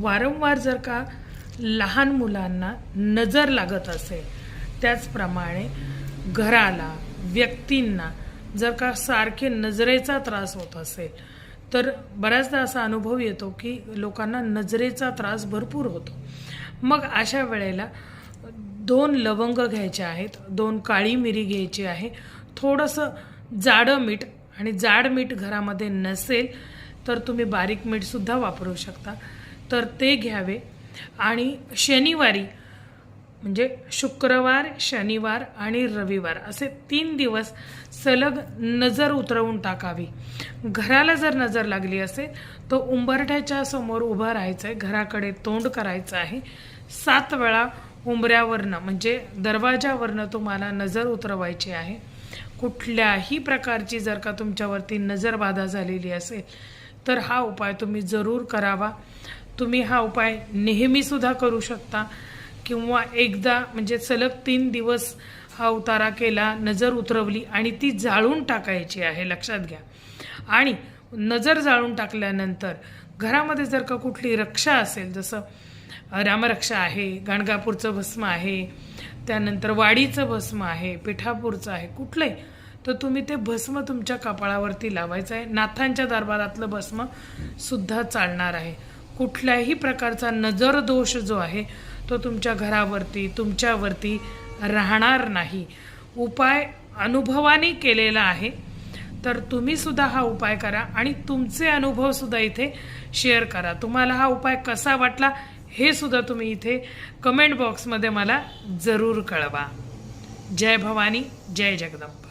वारंवार जर का लहान मुलांना नजर लागत असेल, त्याचप्रमाणे घराला, व्यक्तींना जर का सारखे नजरेचा त्रास होत असेल, तर बऱ्याचदा असा अनुभव येतो की लोकांना नजरेचा त्रास भरपूर होतो. मग अशा वेळेला 2 लवंग घ्यायचे आहेत, 2 काळी मिरी घ्यायची आहे, थोडंसं जाडं मीठ, आणि जाड मीठ घरामध्ये नसेल तर तुम्ही बारीक मीठसुद्धा वापरू शकता, तर ते घ्यावे. आणि शनिवारी म्हणजे शुक्रवार, शनिवार आणि रविवार असे 3 दिवस सलग नजर उतरवून टाकावी. घराला जर नजर लागली असेल तर उंबरठ्याच्या समोर उभं राहायचं आहे, घराकडे तोंड करायचं आहे. 7 वेळा उंबऱ्यावरनं म्हणजे दरवाजावरनं तुम्हाला नजर उतरवायची आहे. कुठल्याही प्रकारची जर का तुमच्यावरती नजरबाधा झालेली असेल तर हा उपाय तुम्ही जरूर करावा. तुम्ही हा उपाय नेहमीसुद्धा करू शकता किंवा एकदा म्हणजे सलग 3 दिवस हा उतारा केला, नजर उतरवली आणि ती जाळून टाकायची आहे, लक्षात घ्या. आणि नजर जाळून टाकल्यानंतर घरामध्ये जर का कुठली रक्षा असेल, जसं रामरक्षा आहे, गाणगापूरचं भस्म आहे, त्यानंतर वाडीचं भस्म आहे, पिठापूरचं आहे, कुठलंही, तर तुम्ही ते भस्म तुमच्या कपाळावरती लावायचं आहे. नाथांच्या दरबारातलं भस्म सुद्धा चालणार आहे. कुठल्याही प्रकारचा नजर दोष जो आहे तो तुमच्या घरावरती, तुमच्यावरती राहणार नाही. उपाय अनुभवाने केलेला आहे, तर तुम्ही सुद्धा हा उपाय करा आणि तुमचे अनुभव सुद्धा इथे शेअर करा. तुम्हाला हा उपाय कसा वाटला हे सुद्धा तुम्ही इथे कमेंट बॉक्समध्ये मला जरूर कळवा. जय भवानी, जय जगदंबा.